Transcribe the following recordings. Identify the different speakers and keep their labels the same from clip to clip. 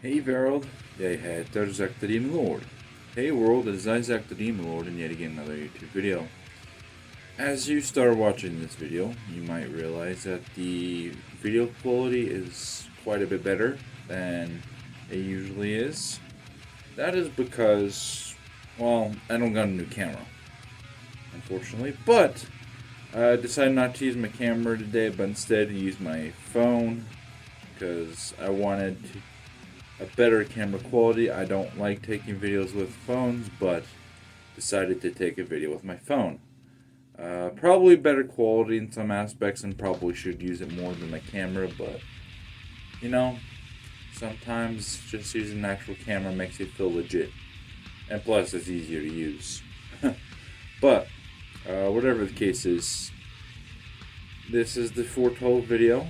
Speaker 1: Hej world, jag heter Zack the Demon Lord. Hey world, it is I, Zack the Demon Lord, and yet again another YouTube video. As you start watching this video, you might realize that the video quality is quite a bit better than it usually is. That is because, well, I don't got a new camera, unfortunately, but I decided not to use my camera today, but instead to use my phone because I wanted a better camera quality. I don't like taking videos with phones, but decided to take a video with my phone. Probably better quality in some aspects and probably should use it more than my camera, but you know, sometimes just using an actual camera makes you feel legit. And plus, it's easier to use. But, whatever the case is, this is the foretold video.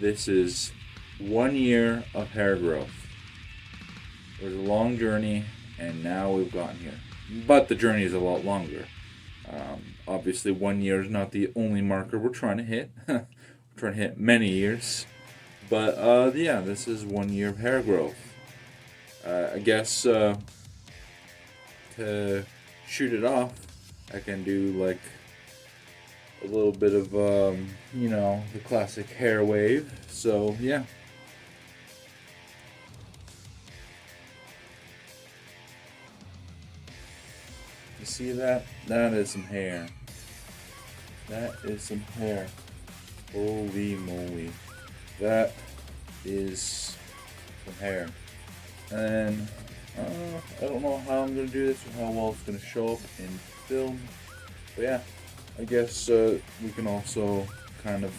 Speaker 1: This is 1 year of hair growth. It was a long journey, and now we've gotten here. But the journey is a lot longer. Obviously, 1 year is not the only marker we're trying to hit. We're trying to hit many years. But, yeah, this is 1 year of hair growth. I guess, to shoot it off, I can do, like, a little bit of, you know, the classic hair wave. So, yeah. You see that? That is some hair. That is some hair. Holy moly. That is some hair. And I don't know how I'm going to do this or how well it's going to show up in film. But yeah, I guess we can also kind of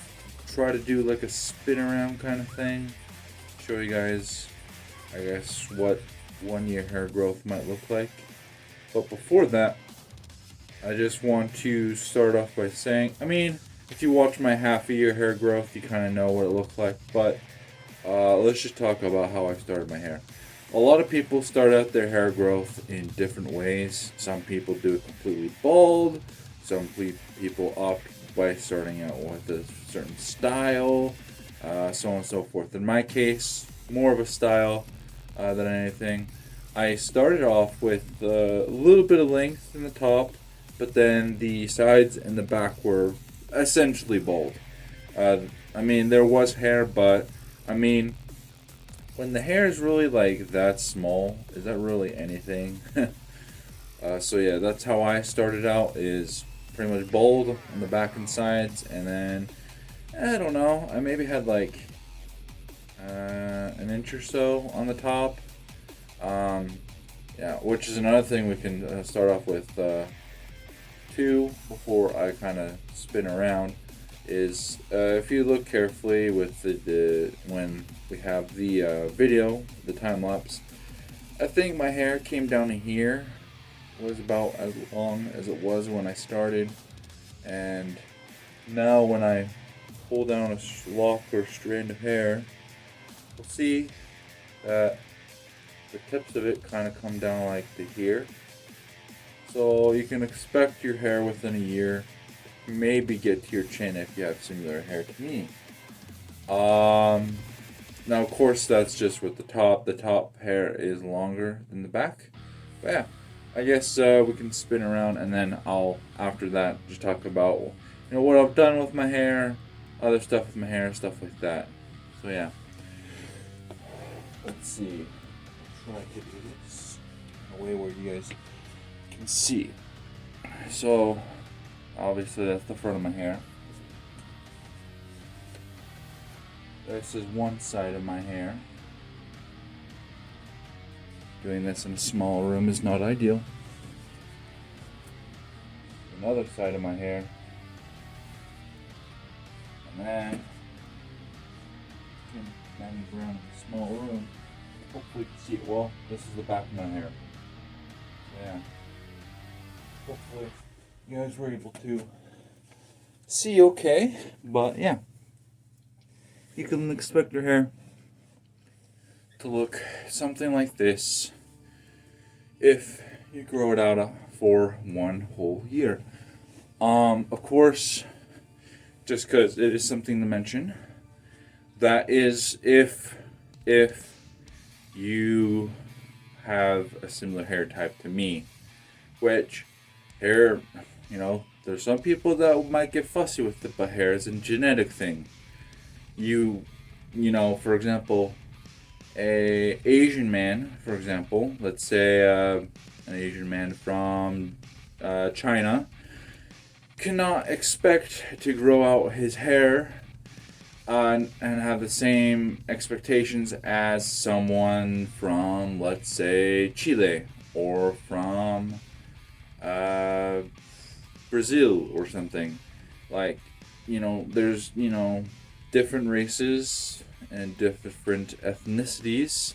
Speaker 1: try to do like a spin around kind of thing. Show you guys, I guess, what 1 year hair growth might look like. But before that, I just want to start off by saying, I mean, if you watch my half a year hair growth, you kind of know what it looked like. But let's just talk about how I started my hair. A lot of people start out their hair growth in different ways. Some people do it completely bald. Some people opt by starting out with a certain style, so on and so forth. In my case, more of a style than anything. I started off with a little bit of length in the top, but then the sides and the back were essentially bald. I mean, there was hair, but I mean, when the hair is really like that small, is that really anything? So yeah, that's how I started out, is pretty much bald on the back and sides, and then I don't know, I maybe had like an inch or so on the top. Yeah, which is another thing we can start off with too before I kind of spin around. Is if you look carefully with the when we have the video, the time lapse, I think my hair came down to here, was about as long as it was when I started, and now when I pull down a lock or strand of hair, you'll see that the tips of it kind of come down like to here. So you can expect your hair within a year maybe get to your chin if you have similar hair to me. Now of course that's just with the top. The top hair is longer than the back. But yeah, I guess we can spin around, and then I'll after that just talk about, you know, what I've done with my hair, other stuff with my hair, stuff like that. So yeah. Let's see. Try to do this in a way where you guys can see. So obviously that's the front of my hair. This is one side of my hair. Doing this in a small room is not ideal. Another side of my hair. And then manage around in a small room. Hopefully you can see it well. This is the back of my hair. Yeah. Hopefully you guys were able to see okay. But yeah. You can expect your hair to look something like this if you grow it out for 1 whole year. Of course, just because it is something to mention, that is if you have a similar hair type to me, which hair, there's some people that might get fussy with it, but hair is a genetic thing. You, for example, a Asian man, for example, let's say an Asian man from China, cannot expect to grow out his hair and have the same expectations as someone from, let's say, Chile or from uh, Brazil or something. Like, there's, different races and different ethnicities.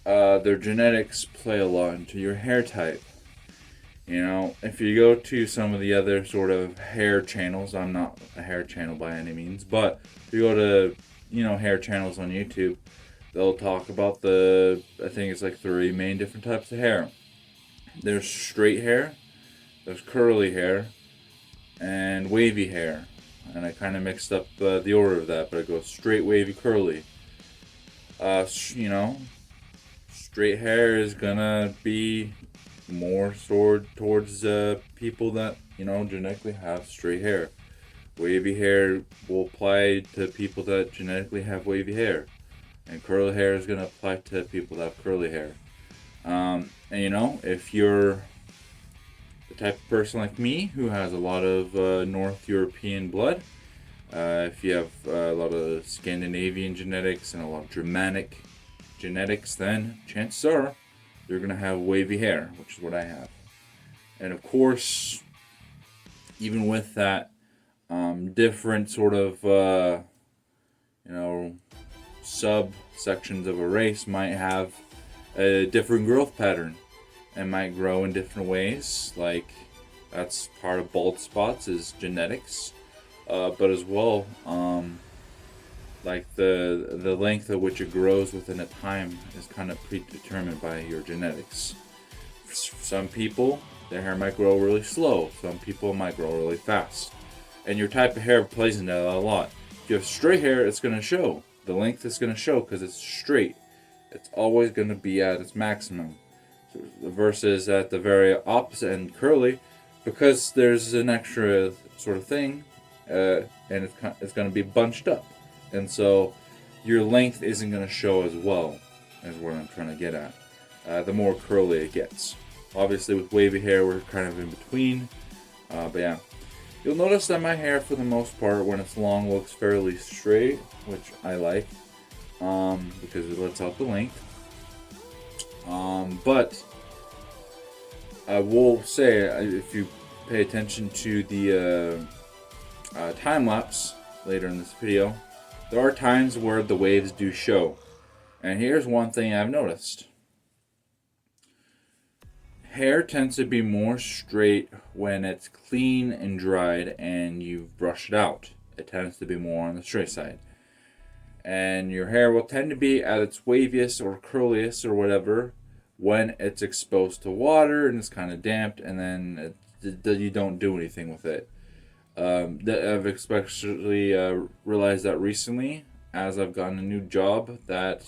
Speaker 1: Their genetics play a lot into your hair type. If you go to some of the other sort of hair channels, I'm not a hair channel by any means, but if you go to, hair channels on YouTube, they'll talk about I think it's like 3 main different types of hair. There's straight hair, there's curly hair, and wavy hair. And I kind of mixed up the order of that, but it goes straight, wavy, curly. Straight hair is gonna be more towards people that genetically have straight hair. Wavy hair will apply to people that genetically have wavy hair, and curly hair is gonna apply to people that have curly hair. And if you're the type of person like me who has a lot of North European blood, if you have a lot of Scandinavian genetics and a lot of Germanic genetics, then chances are you're going to have wavy hair, which is what I have. And of course, even with that, different sort of, subsections of a race might have a different growth pattern and might grow in different ways. Like, that's part of bald spots is genetics. But as well, like the length at which it grows within a time is kind of predetermined by your genetics. For some people, their hair might grow really slow. Some people might grow really fast. And your type of hair plays into that a lot. If you have straight hair, it's going to show. The length is going to show because it's straight. It's always going to be at its maximum. Versus at the very opposite end, curly, because there's an extra sort of thing, and it's going to be bunched up. And so your length isn't going to show as well, as what I'm trying to get at. The more curly it gets. Obviously, with wavy hair, we're kind of in between. But yeah. You'll notice that my hair, for the most part, when it's long, looks fairly straight, which I like, because it lets out the length. But I will say, if you pay attention to the time lapse later in this video, there are times where the waves do show. And here's one thing I've noticed. Hair tends to be more straight when it's clean and dried and you've brushed it out. It tends to be more on the straight side. And your hair will tend to be at its waviest or curliest or whatever when it's exposed to water and it's kind of damped, and then you don't do anything with it. I've especially realized that recently, as I've gotten a new job that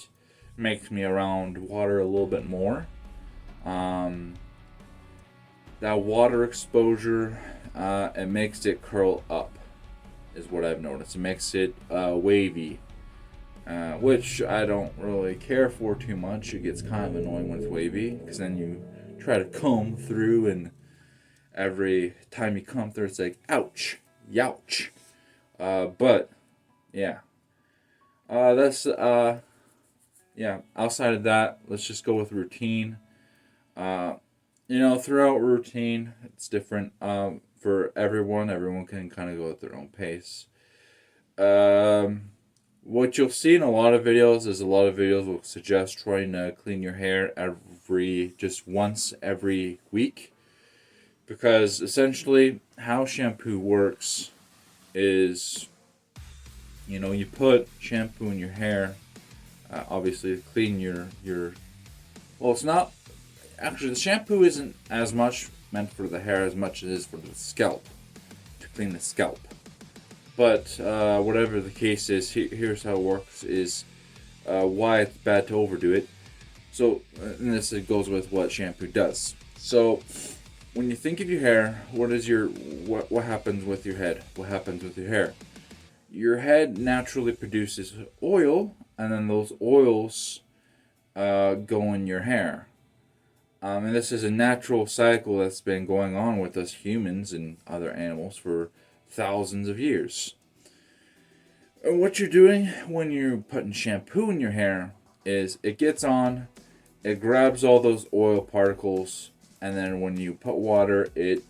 Speaker 1: makes me around water a little bit more. That water exposure, it makes it curl up, is what I've noticed. It makes it wavy, which I don't really care for too much. It gets kind of annoying when it's wavy, because then you try to comb through, and every time you comb through, it's like, ouch, youch. But, yeah. Outside of that, let's just go with routine. Throughout routine, it's different for everyone. Everyone can kind of go at their own pace. What you'll see in a lot of videos is a lot of videos will suggest trying to clean your hair just once every week. Because essentially, how shampoo works is, you put shampoo in your hair, obviously to clean your well, it's not. Actually, the shampoo isn't as much meant for the hair as much as it is for the scalp, to clean the scalp. But whatever the case is, here's how it works, is why it's bad to overdo it. So, and this goes with what shampoo does. So, when you think of your hair, what happens with your head? What happens with your hair? Your head naturally produces oil, and then those oils go in your hair. And this is a natural cycle that's been going on with us humans and other animals for thousands of years. And what you're doing when you're putting shampoo in your hair is it gets on, it grabs all those oil particles, and then when you put water, it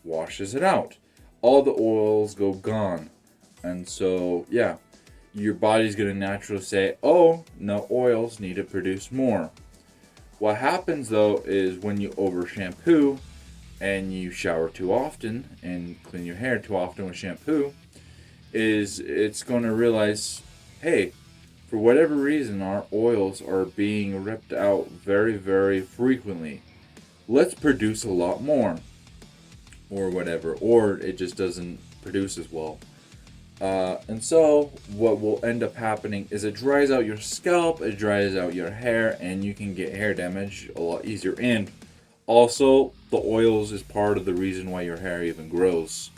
Speaker 1: washes it out. All the oils go gone. And so, yeah, your body's going to naturally say, oh, no oils, need to produce more. What happens though is when you over shampoo and you shower too often and clean your hair too often with shampoo, is it's going to realize, hey, for whatever reason, our oils are being ripped out very, very frequently. Let's produce a lot more, or whatever, or it just doesn't produce as well. And so, what will end up happening is it dries out your scalp, it dries out your hair, and you can get hair damage a lot easier. And also, the oils is part of the reason why your hair even grows.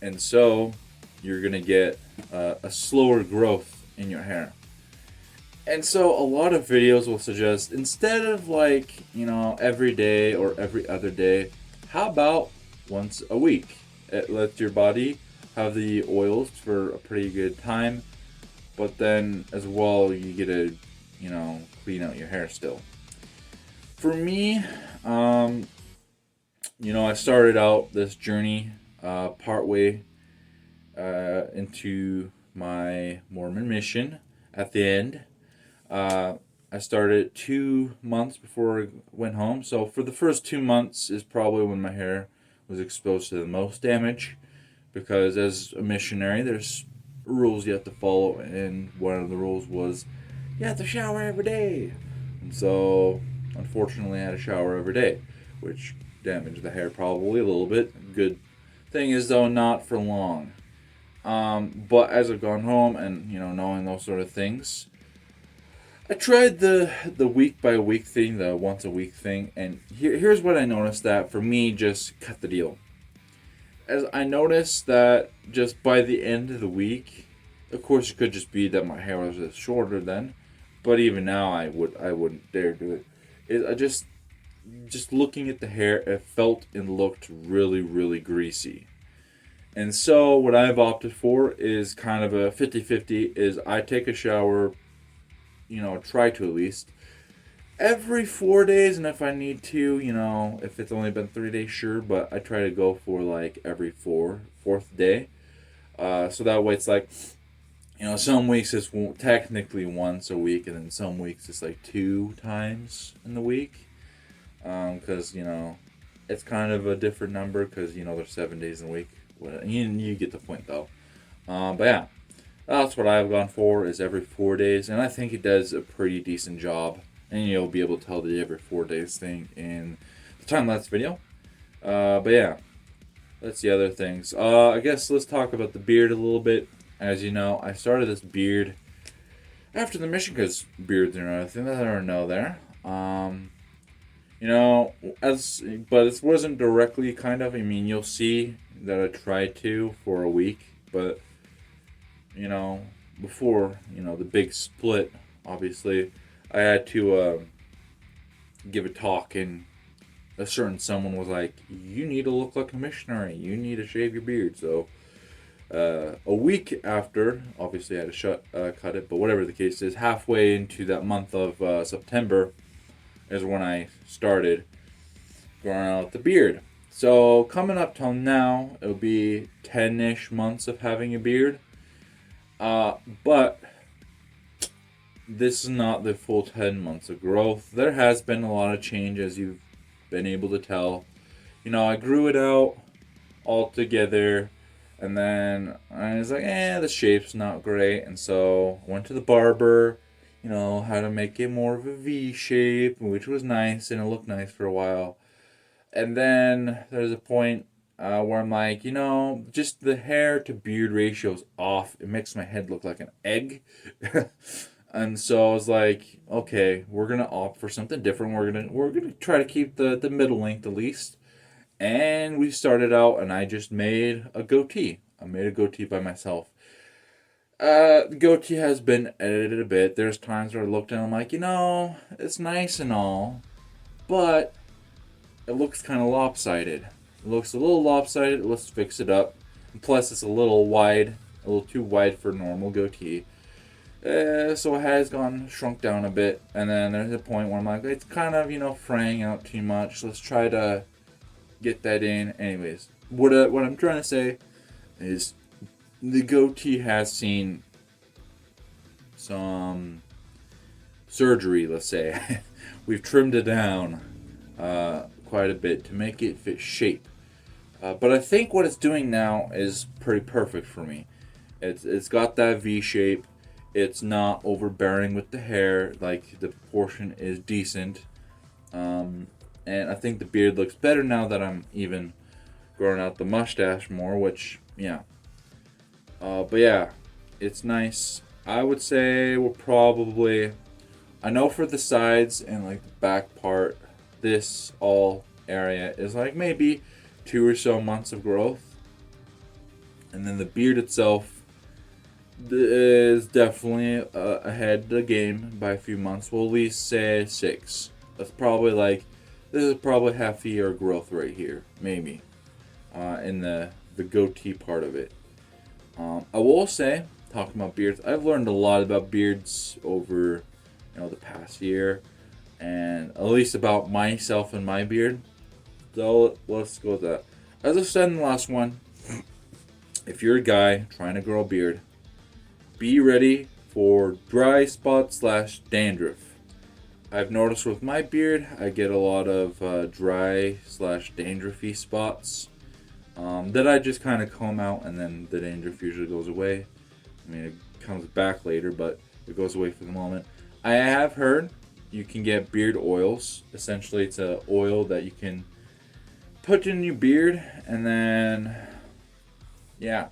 Speaker 1: And so, you're gonna get a slower growth in your hair. And so, a lot of videos will suggest instead of like, every day or every other day, how about once a week? It lets your body have the oils for a pretty good time, but then as well you get to, clean out your hair still. For me, I started out this journey partway into my Mormon mission. At the end, uh, I started 2 months before I went home. So for the first 2 months is probably when my hair was exposed to the most damage, because as a missionary, there's rules you have to follow, and one of the rules was you have to shower every day. And so, unfortunately, I had to shower every day, which damaged the hair probably a little bit. Good thing is, though, not for long. But as I've gone home and knowing those sort of things, I tried the week by week thing, the once a week thing, and here's what I noticed that for me just cut the deal. As I noticed that just by the end of the week, of course it could just be that my hair was shorter then, but even now I wouldn't dare do it. I just looking at the hair, it felt and looked really, really greasy. And so what I've opted for is kind of a 50-50. Is I take a shower, try to at least every 4 days, and if I need to, if it's only been 3 days, sure, but I try to go for like every fourth day. So that way it's like, some weeks it's technically once a week, and then some weeks it's like 2 times in the week. Because, it's kind of a different number because, there's 7 days in a week. You get the point though. But yeah, that's what I've gone for, is every 4 days, and I think it does a pretty decent job. And you'll be able to tell the every 4 days thing in the time lapse video. But yeah, that's the other things. I guess let's talk about the beard a little bit. As you know, I started this beard after the mission because beards are another thing that I don't know there. But it wasn't directly kind of. I mean, you'll see that I tried to for a week, but before the big split, obviously, I had to give a talk, and a certain someone was like, "You need to look like a missionary. You need to shave your beard." So a week after, obviously, I had to cut it. But whatever the case is, halfway into that month of September is when I started growing out the beard. So coming up till now, it'll be 10-ish months of having a beard. But this is not the full 10 months of growth. There has been a lot of change, as you've been able to tell. I grew it out altogether, and then I was like, the shape's not great. And so I went to the barber, how to make it more of a V shape, which was nice, and it looked nice for a while. And then there's a point where I'm like, just the hair to beard ratio's off. It makes my head look like an egg. And so I was like, okay, we're gonna opt for something different. We're gonna try to keep the middle length at least. And we started out, and I just made a goatee. I made a goatee by myself. The goatee has been edited a bit. There's times where I looked and I'm like, it's nice and all, but it looks kind of lopsided. It looks a little lopsided. Let's fix it up. And plus, it's a little wide, a little too wide for normal goatee. So it has shrunk down a bit, and then there's a point where I'm like, it's kind of fraying out too much. Let's try to get that in. Anyways, what I'm trying to say is the goatee has seen some surgery. Let's say we've trimmed it down quite a bit to make it fit shape. But I think what it's doing now is pretty perfect for me. It's got that V shape. It's not overbearing with the hair. Like, the proportion is decent. And I think the beard looks better now that I'm even growing out the mustache more, which, yeah. But yeah, it's nice. I would say we're probably, I know for the sides and like the back part, this all area is like maybe 2 or so months of growth. And then the beard itself is definitely ahead of the game by a few months. We'll at least say 6. That's probably like, this is probably half a year growth right here, maybe, in the goatee part of it. I will say, talking about beards, I've learned a lot about beards over, the past year, and at least about myself and my beard. So let's go with that. As I said in the last one, if you're a guy trying to grow a beard, be ready for dry spots / dandruff. I've noticed with my beard, I get a lot of dry / dandruffy spots that I just kind of comb out, and then the dandruff usually goes away. I mean, it comes back later, but it goes away for the moment. I have heard you can get beard oils. Essentially, it's an oil that you can put in your beard, and then, yeah,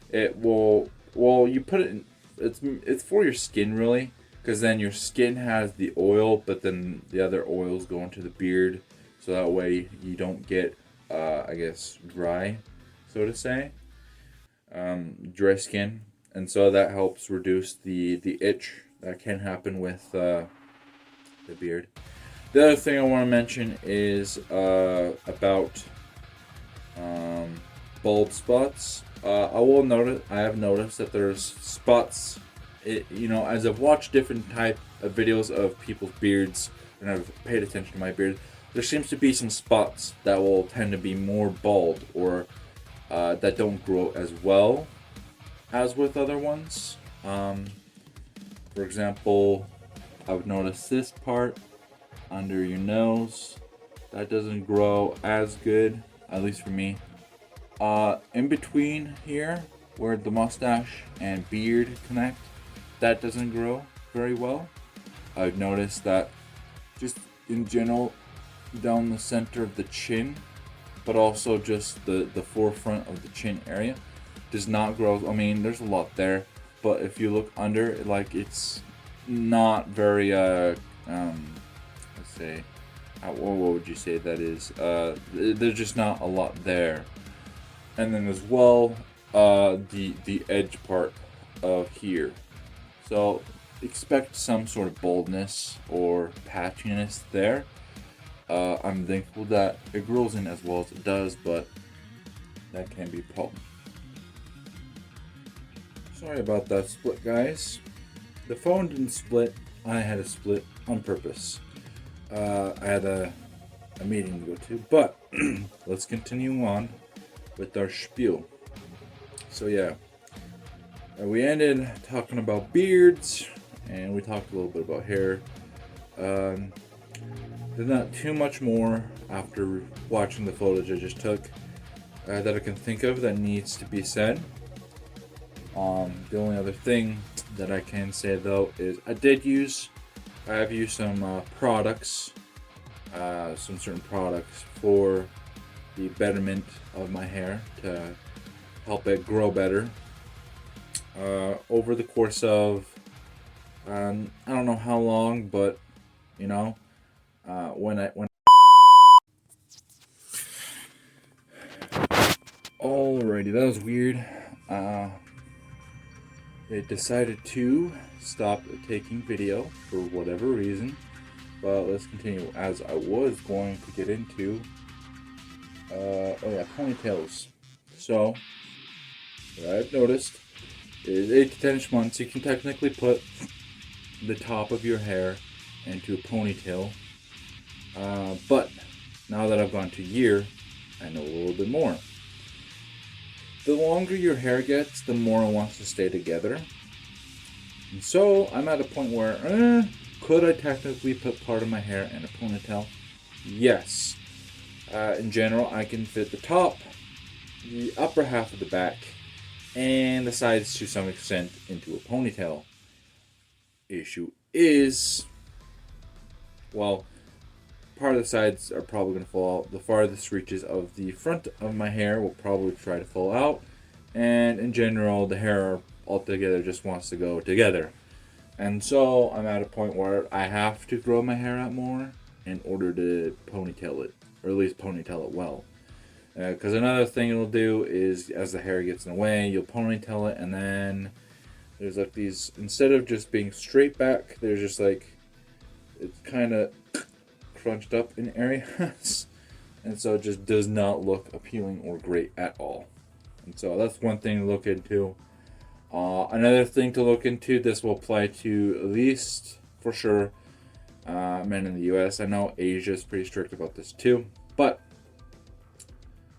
Speaker 1: it will. Well, you put it in. It's for your skin, really, because then your skin has the oil, but then the other oils go into the beard, so that way you don't get, I guess, dry, so to say, dry skin, and so that helps reduce the itch that can happen with the beard. The other thing I want to mention is about bald spots. I have noticed that there's spots. As I've watched different type of videos of people's beards, and I've paid attention to my beard, there seems to be some spots that will tend to be more bald, or that don't grow as well as with other ones. For example, I've noticed this part under your nose that doesn't grow as good, at least for me. In between here, where the mustache and beard connect, that doesn't grow very well. I've noticed that just in general down the center of the chin, but also just the forefront of the chin area does not grow. I mean, there's a lot there, but if you look under, like, it's not very let's say, what would you say that is? There's just not a lot there. And then as well, the edge part of here. So expect some sort of boldness or patchiness there. I'm thankful that it grows in as well as it does, but that can be a problem. Sorry about that split, guys. The phone didn't split. I had a split on purpose. I had a meeting to go to, but let's continue on with our spiel. So yeah, we ended talking about beards, and we talked a little bit about hair. There's not too much more after watching the footage I just took that I can think of that needs to be said. The only other thing that I can say though is I have used some products, some certain products for the betterment of my hair to help it grow better. Over the course of I don't know how long, but you know, when alrighty, that was weird. They decided to stop taking video for whatever reason. But let's continue. As I was going to get into, oh yeah, ponytails. So what I've noticed is 8 to 10 months. You can technically put the top of your hair into a ponytail. But now that I've gone to a year, I know a little bit more. The longer your hair gets, the more it wants to stay together. And so I'm at a point where, could I technically put part of my hair in a ponytail? Yes. In general, I can fit the top, the upper half of the back, and the sides to some extent into a ponytail. Issue is, well, part of the sides are probably going to fall out. The farthest reaches of the front of my hair will probably try to fall out. And in general, the hair altogether just wants to go together. And so I'm at a point where I have to grow my hair out more in order to ponytail it, or at least ponytail it well. Because another thing it'll do is, as the hair gets in the way, you'll ponytail it, and then there's like these, instead of just being straight back, there's just like, it's kind of crunched up in areas. And so it just does not look appealing or great at all. And so that's one thing to look into. Another thing to look into, this will apply to at least, for sure, men in the US. I know Asia is pretty strict about this too. But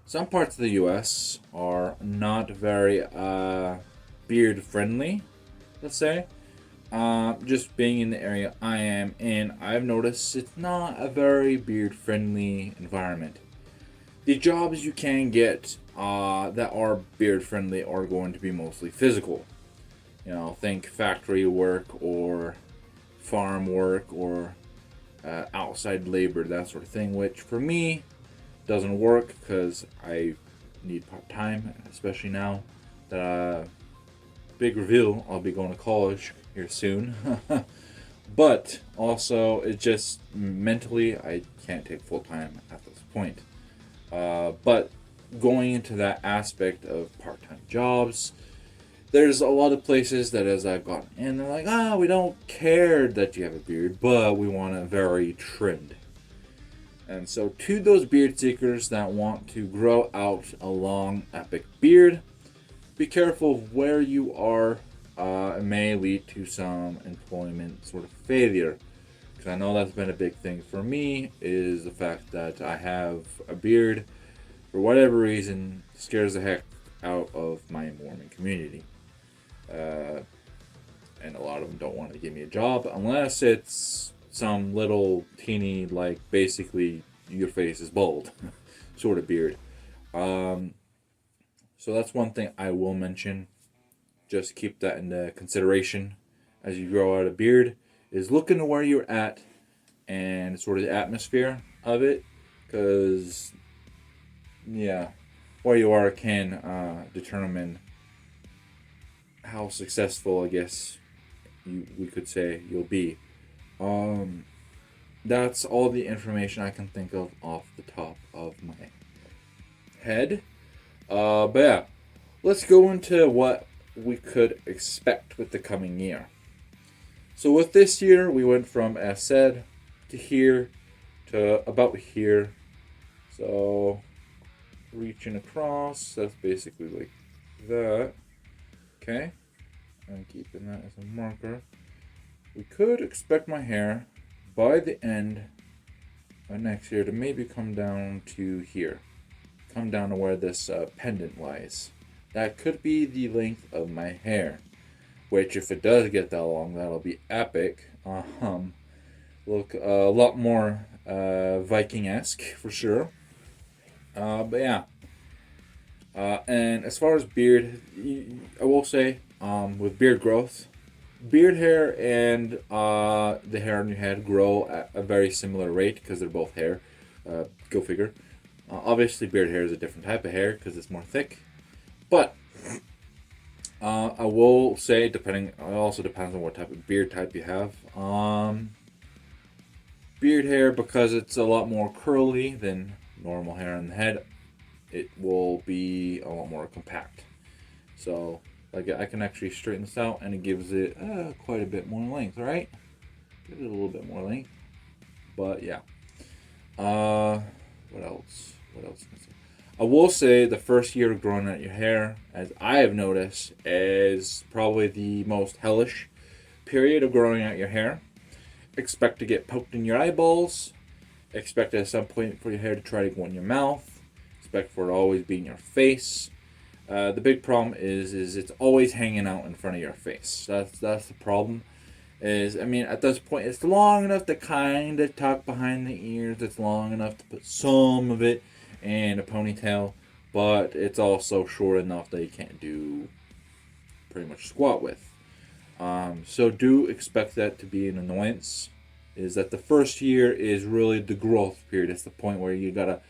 Speaker 1: some parts of the US are not very beard friendly, let's say. Just being in the area I am in, I've noticed it's not a very beard friendly environment. The jobs you can get that are beard friendly are going to be mostly physical. You know, think factory work or farm work or outside labor, that sort of thing, which for me doesn't work because I need part time, especially now that big reveal, I'll be going to college here soon. But also, it just mentally, I can't take full time at this point. But going into that aspect of part time jobs, there's a lot of places that as I've gotten in, they're like, we don't care that you have a beard, but we want it very trimmed. And so, to those beard seekers that want to grow out a long, epic beard, be careful of where you are. It may lead to some employment sort of failure. Because I know that's been a big thing for me, is the fact that I have a beard, for whatever reason, scares the heck out of my Mormon community. And a lot of them don't want to give me a job unless it's some little teeny, like, basically your face is bald sort of beard. So that's one thing I will mention. Just keep that into consideration as you grow out a beard, is look into where you're at and sort of the atmosphere of it, because yeah, where you are can determine how successful, I guess we could say, you'll be. That's all the information I can think of off the top of my head. But yeah, let's go into what we could expect with the coming year. So with this year, we went from, as said, to here to about here. So reaching across, that's basically like that. Okay, I'm keeping that as a marker. We could expect my hair by the end of next year to maybe come down to here. Come down to where this pendant lies. That could be the length of my hair. Which, if it does get that long, that'll be epic. Look a lot more Viking-esque for sure. But yeah. And as far as beard, I will say, with beard growth, beard hair and the hair on your head grow at a very similar rate because they're both hair. Go figure. Obviously, beard hair is a different type of hair because it's more thick. But I will say, depending, it also depends on what type of beard type you have. Beard hair, because it's a lot more curly than normal hair on the head, it will be a lot more compact. So, like, I can actually straighten this out, and it gives it quite a bit more length, right? Gives it a little bit more length. But yeah. What else? What else can I say? I will say the first year of growing out your hair, as I have noticed, is probably the most hellish period of growing out your hair. Expect to get poked in your eyeballs. Expect at some point for your hair to try to go in your mouth. Expect for it to always be in your face. The big problem is it's always hanging out in front of your face. That's the problem. Is, I mean, at this point, it's long enough to kind of tuck behind the ears. It's long enough to put some of it in a ponytail, but it's also short enough that you can't do pretty much squat with. So do expect that to be an annoyance. Is that the first year is really the growth period. It's the point where you gotta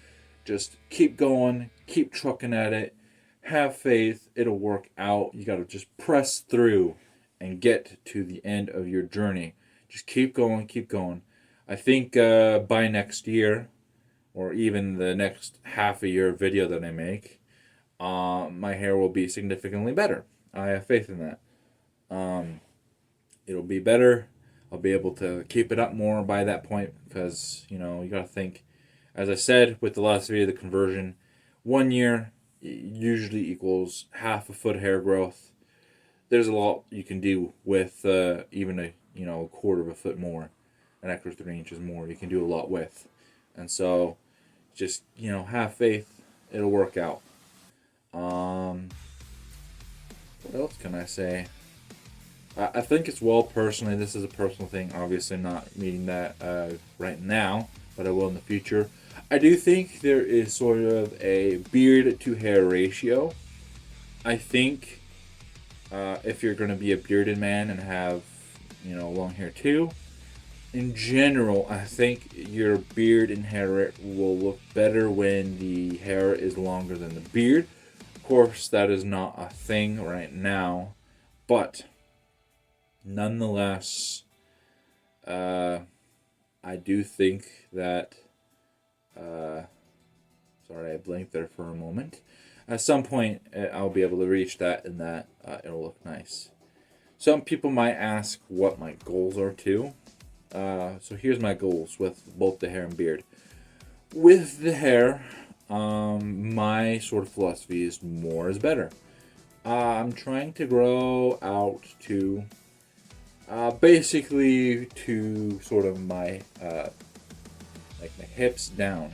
Speaker 1: just keep going, keep trucking at it, have faith, it'll work out. You gotta just press through and get to the end of your journey. Just keep going, keep going. I think by next year, or even the next half a year video that I make, my hair will be significantly better. I have faith in that. It'll be better. I'll be able to keep it up more by that point because, you know, you got to think, as I said with the last video, the conversion, 1 year usually equals half a foot hair growth. There's a lot you can do with even a quarter of a foot more, an extra 3 inches more. You can do a lot with, and so just have faith. It'll work out. What else can I say? I think it's well personally. This is a personal thing. Obviously, not meeting that right now, but I will in the future. I do think there is sort of a beard to hair ratio. I think if you're going to be a bearded man and have long hair too, in general, I think your beard and hair will look better when the hair is longer than the beard. Of course, that is not a thing right now, but nonetheless, I do think that. Sorry, I blinked there for a moment. At some point, I'll be able to reach that, and that it'll look nice. Some people might ask what my goals are too. So here's my goals with both the hair and beard. With the hair, my sort of philosophy is more is better. I'm trying to grow out to basically to sort of my my hips down.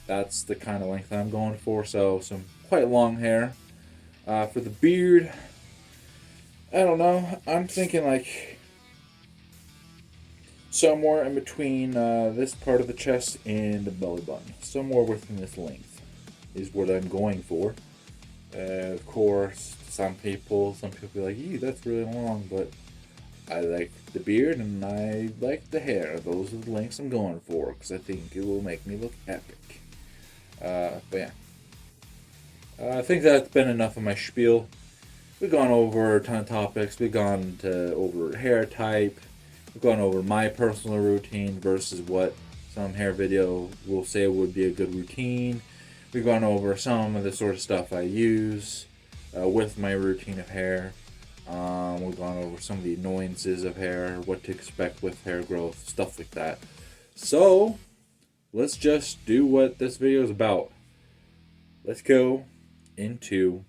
Speaker 1: That's the kind of length I'm going for. So some quite long hair. For the beard, I don't know. I'm thinking like somewhere in between this part of the chest and the belly button. Somewhere within this length is what I'm going for. Of course, some people be like, "Ew, that's really long," but I like the beard and I like the hair. Those are the lengths I'm going for because I think it will make me look epic. But yeah, I think that's been enough of my spiel. We've gone over a ton of topics. We've gone over hair type. We've gone over my personal routine versus what some hair video will say would be a good routine. We've gone over some of the sort of stuff I use with my routine of hair. We've gone over some of the annoyances of hair, what to expect with hair growth, stuff like that. So, let's just do what this video is about. Let's go into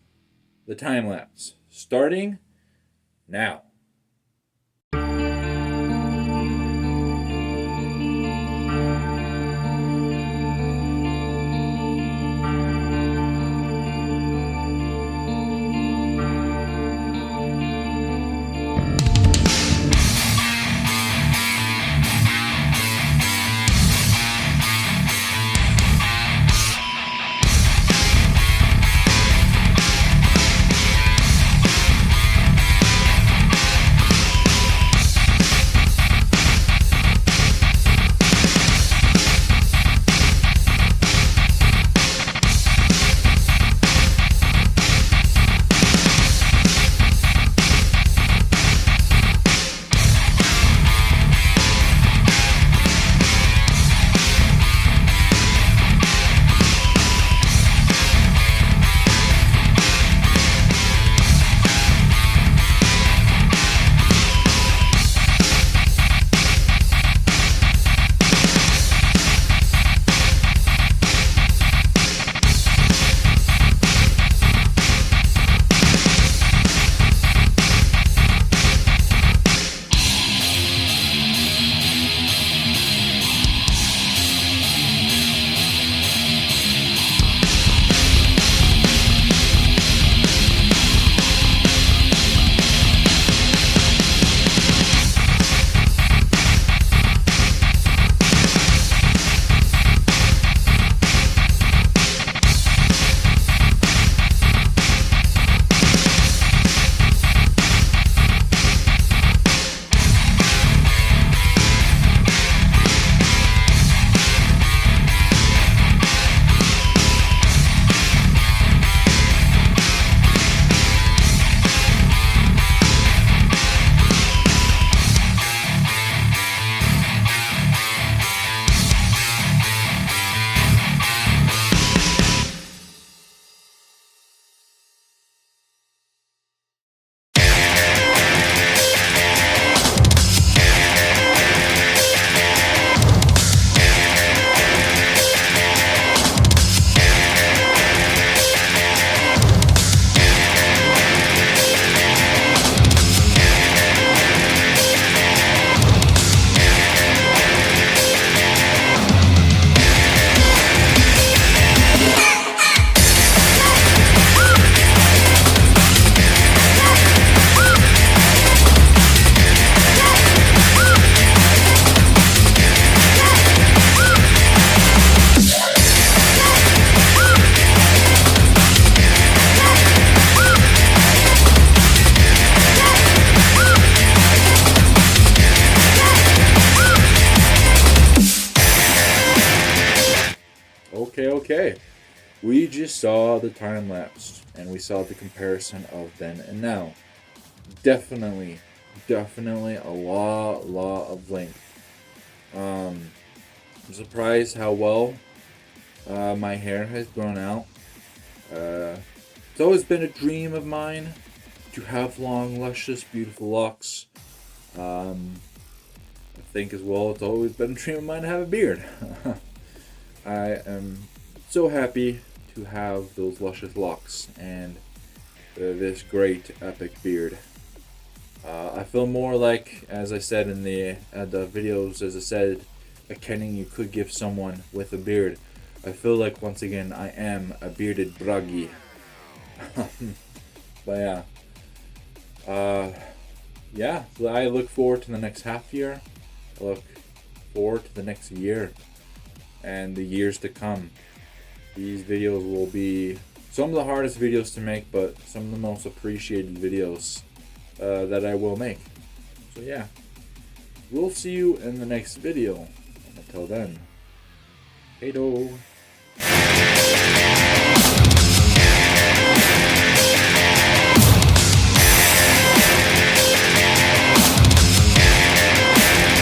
Speaker 1: the time lapse, starting now. Okay. We just saw the time lapse, and we saw the comparison of then and now. Definitely, definitely a lot of length. I'm surprised how well my hair has grown out. It's always been a dream of mine to have long, luscious, beautiful locks. I think as well, it's always been a dream of mine to have a beard. I am so happy to have those luscious locks and this great epic beard. I feel more like, as I said in the videos, as I said, a kenning you could give someone with a beard. I feel like once again I am a bearded bragi. But yeah, yeah. So I look forward to the next half year. I look forward to the next year and the years to come. These videos will be some of the hardest videos to make, but some of the most appreciated videos that I will make. So yeah, we'll see you in the next video. And until then, hey do.